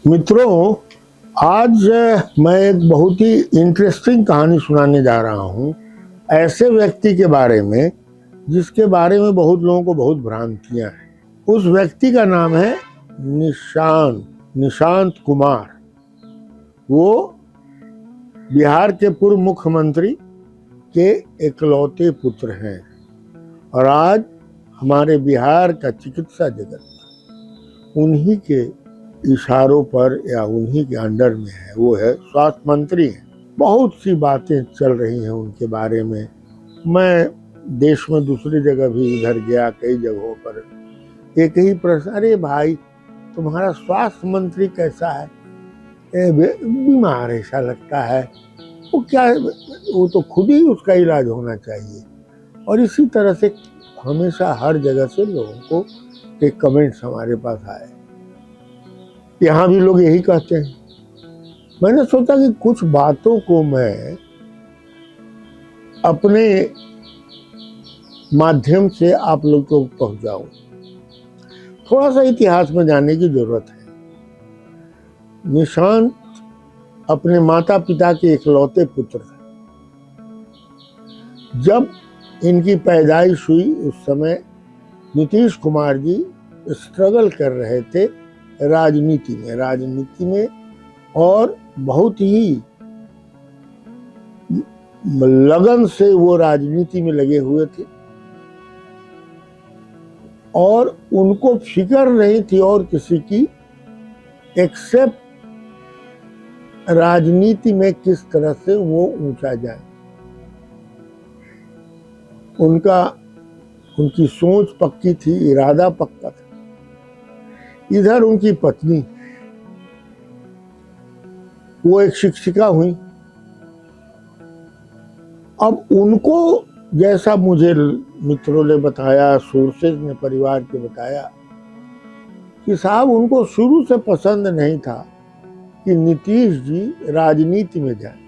मित्रों, आज मैं एक बहुत ही इंटरेस्टिंग कहानी सुनाने जा रहा हूँ ऐसे व्यक्ति के बारे में जिसके बारे में बहुत लोगों को बहुत भ्रांतियां हैं। उस व्यक्ति का नाम है निशांत कुमार। वो बिहार के पूर्व मुख्यमंत्री के इकलौते पुत्र हैं और आज हमारे बिहार का चिकित्सा जगत उन्हीं के इशारों पर या उन्हीं के अंडर में है। वो है स्वास्थ्य मंत्री हैं। बहुत सी बातें चल रही हैं उनके बारे में। मैं देश में दूसरी जगह भी इधर गया, कई जगहों पर एक ही प्रश्न, अरे भाई तुम्हारा स्वास्थ्य मंत्री कैसा है? बीमार ऐसा लगता है। वो क्या, वो तो खुद ही उसका इलाज होना चाहिए। और इसी तरह से हमेशा हर जगह से लोगों को एक कमेंट्स हमारे पास आए। यहाँ भी लोग यही कहते हैं। मैंने सोचा कि कुछ बातों को मैं अपने माध्यम से आप लोग को पहुंचाऊं। थोड़ा सा इतिहास में जानने की जरूरत है। निशांत अपने माता पिता के इकलौते पुत्र थे। जब इनकी पैदाइश हुई उस समय नीतीश कुमार जी स्ट्रगल कर रहे थे राजनीति में और बहुत ही लगन से वो राजनीति में लगे हुए थे और उनको फिक्र नहीं थी और किसी की एक्सेप्ट राजनीति में किस तरह से वो ऊंचा जाए। उनकी सोच पक्की थी, इरादा पक्का था। इधर उनकी पत्नी, वो एक शिक्षिका हुई। अब उनको, जैसा मुझे मित्रों ने बताया, सोर्सेज ने परिवार के बताया कि साहब उनको शुरू से पसंद नहीं था कि नीतीश जी राजनीति में जाए।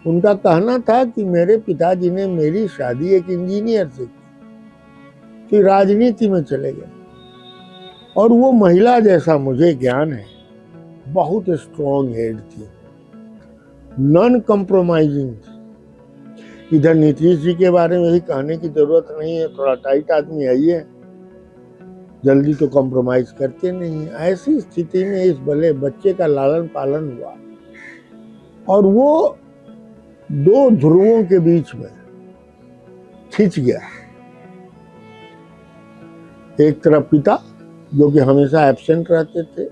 उनका कहना था कि मेरे पिताजी ने मेरी शादी एक इंजीनियर से की, कि राजनीति में चले गए। और वो महिला, जैसा मुझे ज्ञान है, बहुत स्ट्रॉन्ग हेड थी, नॉन कॉम्प्रोमाइजिंग थी। इधर नीतीश जी के बारे में भी कहने की जरूरत नहीं है, थोड़ा टाइट आदमी है ये, जल्दी तो कॉम्प्रोमाइज करते नहीं है। ऐसी स्थिति में इस भले बच्चे का लालन पालन हुआ और वो दो ध्रुवों के बीच में खिंच गया। एक तरफ पिता जो कि हमेशा एब्सेंट रहते थे,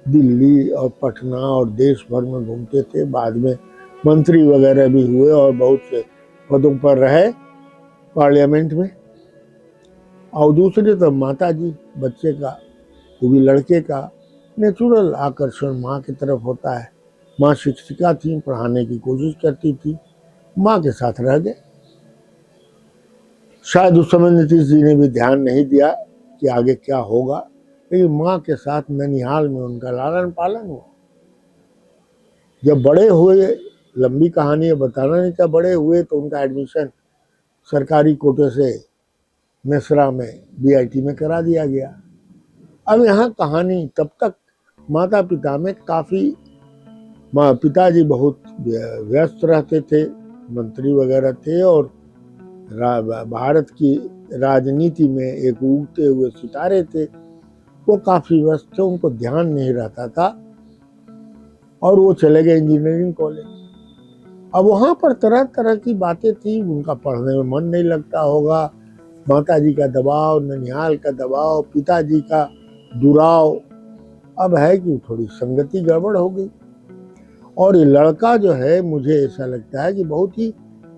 दिल्ली और पटना और देश भर में घूमते थे, बाद में मंत्री वगैरह भी हुए और बहुत से पदों पर रहे पार्लियामेंट में। और दूसरी तरफ माता जी, बच्चे का, वो भी लड़के का नेचुरल आकर्षण माँ की तरफ होता है। माँ शिक्षिका थी, पढ़ाने की कोशिश करती थी, माँ के साथ रह गए। शायद उस समय नीतीश जी ने भी ध्यान नहीं दिया कि आगे क्या होगा, लेकिन माँ के साथ ननिहाल में उनका लालन पालन हुआ। जब बड़े हुए, लंबी कहानी है, बताना नहीं था, बड़े हुए तो उनका एडमिशन सरकारी कोटे से मेसरा में बीआईटी में करा दिया गया। अब यहाँ कहानी, तब तक माता पिता में काफ़ी, पिताजी बहुत व्यस्त रहते थे, मंत्री वगैरह थे और भारत की राजनीति में एक उगते हुए सितारे थे। वो काफी व्यस्त थे, उनको ध्यान नहीं रहता था और वो चले गए इंजीनियरिंग कॉलेज। अब वहां पर तरह तरह की बातें थी, उनका पढ़ने में मन नहीं लगता होगा, माताजी का दबाव, ननिहाल का दबाव, पिताजी का दुराव। अब है कि थोड़ी संगति गड़बड़ हो गई। और ये लड़का जो है, मुझे ऐसा लगता है कि बहुत ही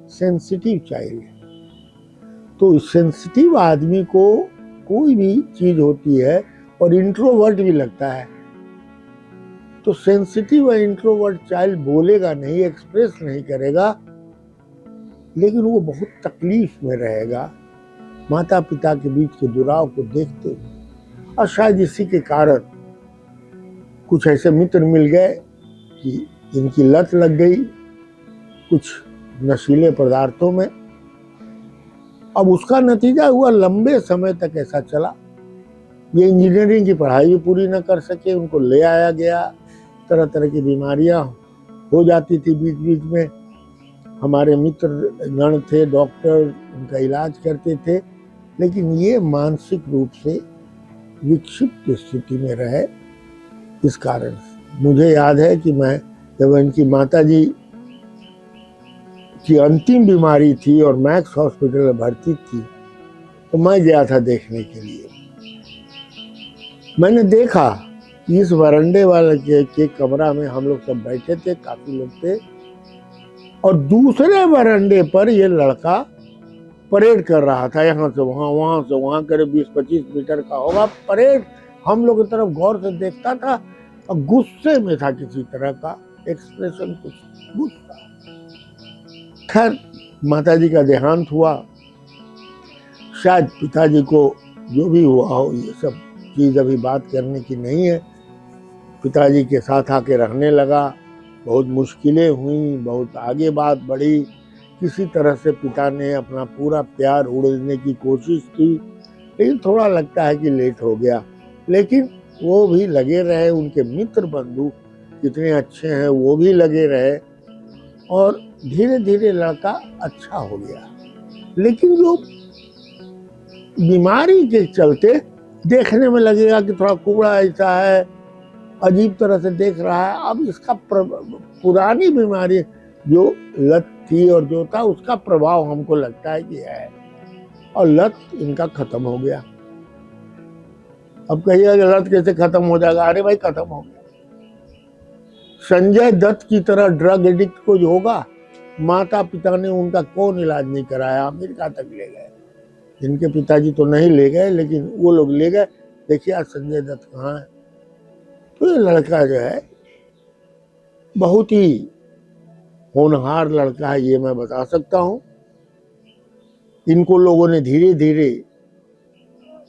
सेंसिटिव चाइल्ड है। तो सेंसिटिव आदमी को कोई भी चीज होती है, और इंट्रोवर्ट भी लगता है, तो सेंसिटिव और इंट्रोवर्ट चाइल्ड बोलेगा नहीं, एक्सप्रेस नहीं करेगा, लेकिन वो बहुत तकलीफ में रहेगा माता पिता के बीच के दुराव को देखते हुए। और शायद इसी के कारण कुछ ऐसे मित्र मिल गए कि इनकी लत लग गई कुछ नशीले पदार्थों में। अब उसका नतीजा हुआ, लंबे समय तक ऐसा चला। ये इंजीनियरिंग की पढ़ाई भी पूरी न कर सके, उनको ले आया गया तरह तरह की बीमारियां हो जाती थी बीच बीच में। हमारे मित्र गण थे, डॉक्टर उनका इलाज करते थे, लेकिन ये मानसिक रूप से विक्षिप्त स्थिति में रहे। इस कारण मुझे याद है कि मैं जब इनकी माताजी की अंतिम बीमारी थी और मैक्स हॉस्पिटल में भर्ती थी, तो मैं गया था देखने के लिए। मैंने देखा कि इस वरांडे वाले के कमरा में हम लोग सब बैठे थे, काफी लोग थे, और दूसरे वरांडे पर ये लड़का परेड कर रहा था, यहाँ से वहां से वहां, करीब 20-25 मीटर का होगा परेड। हम लोग की तरफ गौर से देखता था और गुस्से में था, किसी तरह का एक्सप्रेशन, कुछ गुस्सा। खैर माताजी का देहांत हुआ, शायद पिताजी को जो भी हुआ हो, ये सब चीज अभी बात करने की नहीं है। पिताजी के साथ आके रहने लगा, बहुत मुश्किलें हुई, बहुत आगे बात बढ़ी। किसी तरह से पिता ने अपना पूरा प्यार उड़ने की कोशिश की, लेकिन थोड़ा लगता है कि लेट हो गया। लेकिन वो भी लगे रहे, उनके मित्र बंधु कितने अच्छे हैं वो भी लगे रहे, और धीरे धीरे लड़का अच्छा हो गया। लेकिन जो बीमारी के चलते देखने में लगेगा कि थोड़ा कुबड़ा ऐसा है, अजीब तरह से देख रहा है। अब इसका पुरानी बीमारी जो लत थी और जो था, उसका प्रभाव हमको लगता है कि है, और लत इनका खत्म हो गया। अब कहिएगा कि लत कैसे खत्म हो जाएगा? अरे भाई खत्म हो गया। संजय दत्त की तरह ड्रग एडिक्ट को जो होगा, माता पिता ने उनका कौन इलाज नहीं कराया, अमेरिका तक ले गए। इनके पिताजी तो नहीं ले गए, लेकिन वो लोग ले गए। देखिए आज संजय दत्त कहाँ है। तो ये लड़का जो है बहुत ही होनहार लड़का है, ये मैं बता सकता हूँ। इनको लोगों ने धीरे धीरे,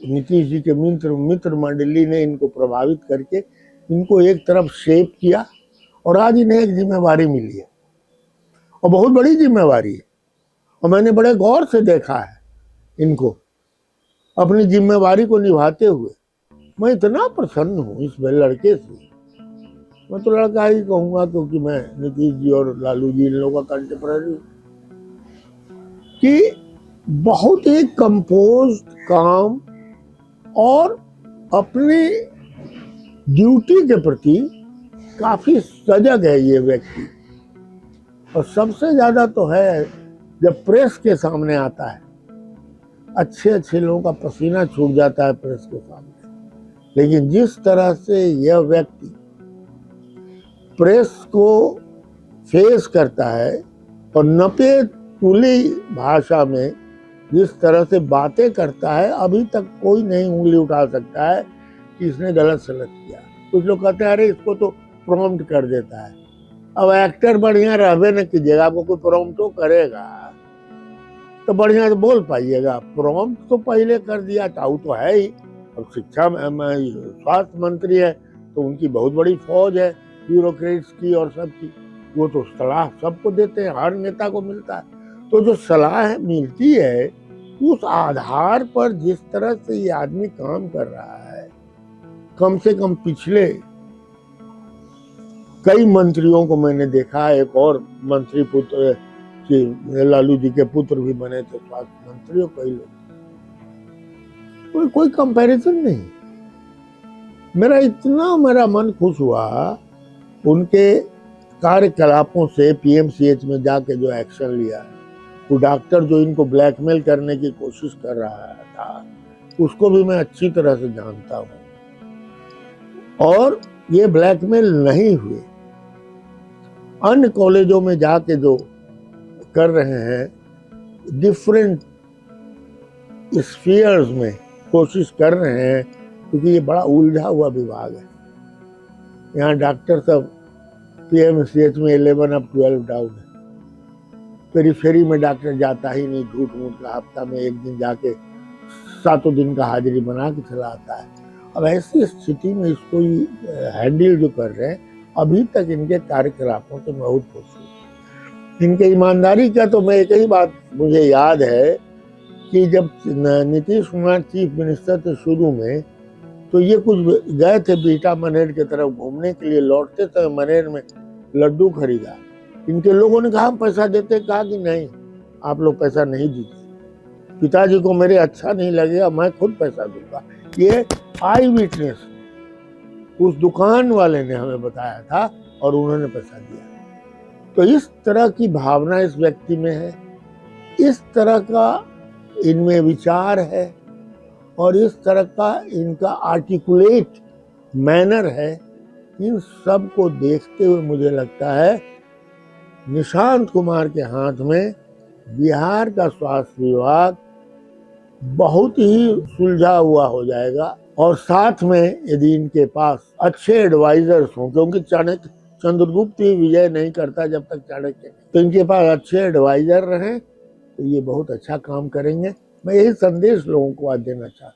नीतीश जी के मित्र मंडली ने इनको प्रभावित करके इनको एक तरफ शेप किया, और आज इन्हें एक जिम्मेवारी मिली है, और बहुत बड़ी जिम्मेवारी है। और मैंने बड़े गौर से देखा है इनको अपनी जिम्मेवारी को निभाते हुए। मैं इतना प्रसन्न हूँ इस लड़के से। मैं तो लड़का ही कहूँगा, क्योंकि मैं नीतीश जी और लालू जी इन लोगों का कंटेम्पररी हूँ, कि बहुत ही कंपोज्ड, काम और अपनी ड्यूटी के प्रति काफी सजग है ये व्यक्ति। और सबसे ज्यादा तो है जब प्रेस के सामने आता है, अच्छे अच्छे लोगों का पसीना छूट जाता है प्रेस के सामने। लेकिन जिस तरह से यह व्यक्ति प्रेस को फेस करता है और नपे तुली भाषा में जिस तरह से बातें करता है, अभी तक कोई नहीं उंगली उठा सकता है कि इसने गलत सलत किया। कुछ लोग कहते हैं अरे इसको तो प्रॉम्प्ट कर देता है। अब एक्टर बढ़िया रहबे न कीजिएगा, आपको कोई प्रॉम्प्ट तो करेगा तो बढ़िया से बोल पाइएगा। प्रॉम्प्ट तो पहले कर दिया था, वो तो है ही। अब शिक्षा में स्वास्थ्य मंत्री है तो उनकी बहुत बड़ी फौज है ब्यूरोक्रेट्स की और सबकी, वो तो सलाह सबको देते हैं, हर नेता को मिलता है। तो जो सलाह मिलती है उस आधार पर जिस तरह से ये आदमी काम कर रहा है, कम से कम पिछले कई मंत्रियों को मैंने देखा। एक और मंत्री पुत्र कि लालू जी के पुत्र भी बने थे स्वास्थ्य मंत्री, और कई लोग, कोई कंपैरिजन नहीं। मेरा मन खुश हुआ उनके कार्यकलापों से। पीएमसीएच में जाके जो एक्शन लिया, वो डॉक्टर जो इनको ब्लैकमेल करने की कोशिश कर रहा था, उसको भी मैं अच्छी तरह से जानता हूँ, और ये ब्लैकमेल नहीं हुए। अन्य कॉलेजों में जाके जो कर रहे हैं, डिफरेंट स्फीयर्स में कोशिश कर रहे हैं, क्योंकि ये बड़ा उलझा हुआ विभाग है। यहाँ डॉक्टर सब पीएमसीएच में 11 अब 12 डाउन है। पेरीफेरी में डॉक्टर जाता ही नहीं, झूठ मूठ का हफ्ता में एक दिन जाके 7 दिन का हाजिरी बना के चला आता है। अब ऐसी स्थिति में इसको हैंडल जो कर रहे हैं, अभी तक इनके कार्यकलापों से बहुत खुश हूँ। इनके ईमानदारी का तो मैं एक ही बात मुझे याद है कि जब नीतीश कुमार चीफ मिनिस्टर थे शुरू में, तो ये कुछ गए थे बीटा मनेर की तरफ घूमने के लिए, लौटते समय मनेर में लड्डू खरीदा। इनके लोगों ने कहा हम पैसा देते, कहा कि नहीं आप लोग पैसा नहीं दीजिए, पिताजी को मेरे अच्छा नहीं लगेगा, मैं खुद पैसा दूंगा। ये आई विटनेस उस दुकान वाले ने हमें बताया था और उन्होंने पैसा दिया। तो इस तरह की भावना इस व्यक्ति में है, इस तरह का इनमें विचार है और इस तरह का इनका आर्टिकुलेट मैनर है। इन सब को देखते हुए मुझे लगता है निशांत कुमार के हाथ में बिहार का स्वास्थ्य विभाग बहुत ही सुलझा हुआ हो जाएगा। और साथ में यदि इनके पास अच्छे एडवाइजर्स हों, क्योंकि चाणक्य चंद्रगुप्त ही विजय नहीं करता जब तक चाणक्य, तो इनके पास अच्छे एडवाइजर रहें तो ये बहुत अच्छा काम करेंगे। मैं यही संदेश लोगों को आज देना चाहता हूँ।